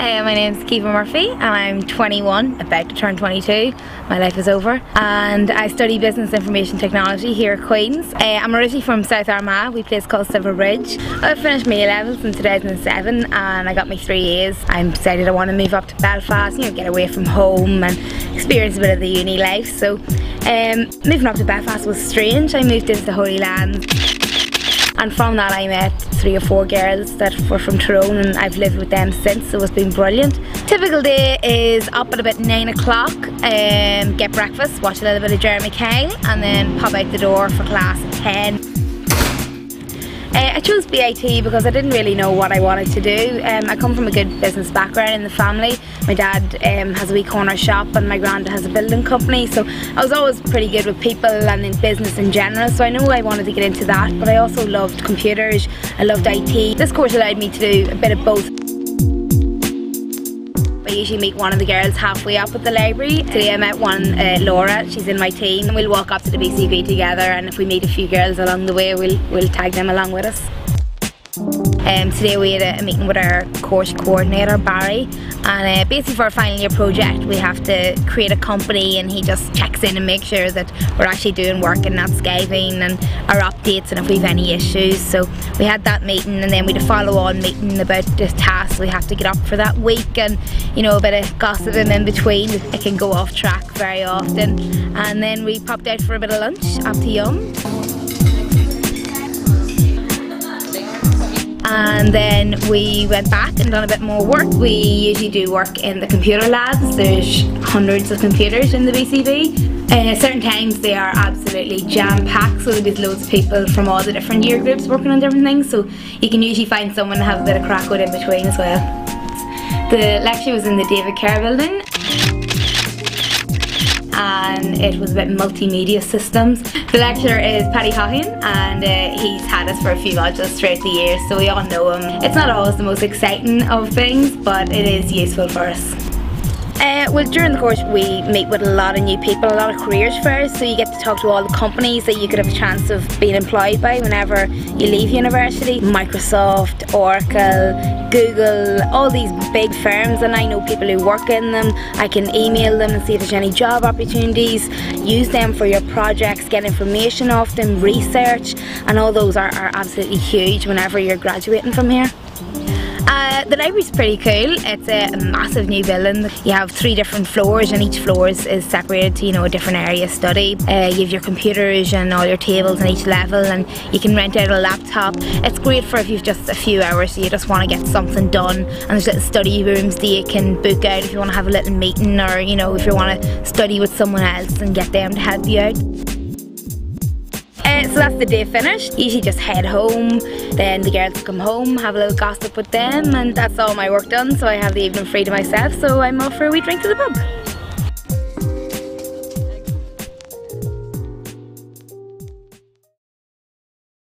My name's Caoimhe Murphy and I'm 21, about to turn 22. My life is over. And I study business information technology here at Queen's. I'm originally from South Armagh, a place called Silver Bridge. I finished my A-levels in 2007 and I got my 3 A's. I decided I want to move up to Belfast, get away from home and experience a bit of the uni life. So moving up to Belfast was strange. I moved into the Holy Land. And from that I met 3 or 4 girls that were from Tyrone and I've lived with them since, so it's been brilliant. Typical day is up at about 9 o'clock, get breakfast, watch a little bit of Jeremy Kyle and then pop out the door for class at 10. I chose BIT because I didn't really know what I wanted to do. I come from a good business background in the family. My dad has a wee corner shop and my granddad has a building company, so I was always pretty good with people and in business in general, so I knew I wanted to get into that, but I also loved computers, I loved IT. This course allowed me to do a bit of both. I usually meet one of the girls halfway up at the library. Today I met one, Laura, she's in my team, and we'll walk up to the BCV together, and if we meet a few girls along the way we'll tag them along with us. Today we had a meeting with our course coordinator Barry, and basically for our final year project we have to create a company, and he just checks in and makes sure that we're actually doing work and not skiving, and our updates and if we have any issues. So we had that meeting and then we had a follow on meeting about the tasks we have to get up for that week, and a bit of gossiping in between. It can go off track very often, and then we popped out for a bit of lunch up to Yum. And then we went back and done a bit more work. We usually do work in the computer labs. There's hundreds of computers in the BCV. Certain times they are absolutely jam-packed, so there's loads of people from all the different year groups working on different things, so you can usually find someone to have a bit of crack with in between as well. The lecture was in the David Kerr building, and it was about multimedia systems. The lecturer is Paddy Hawking, and he's had us for a few modules throughout the year, so we all know him. It's not always the most exciting of things, but it is useful for us. Well, during the course we meet with a lot of new people, a lot of careers fairs, so you get to talk to all the companies that you could have a chance of being employed by whenever you leave university. Microsoft, Oracle, Google, all these big firms, and I know people who work in them. I can email them and see if there's any job opportunities, use them for your projects, get information off them, research, and all those are absolutely huge whenever you're graduating from here. The library's pretty cool. It's a massive new building. You have 3 different floors, and each floor is separated to a different area of study. You have your computers and all your tables on each level, and you can rent out a laptop. It's great for if you've just a few hours, so you just want to get something done, and there's little study rooms that you can book out if you want to have a little meeting, or if you want to study with someone else and get them to help you out. So that's the day finished. Usually just head home, then the girls come home, have a little gossip with them, and that's all my work done, so I have the evening free to myself, so I'm off for a wee drink to the pub.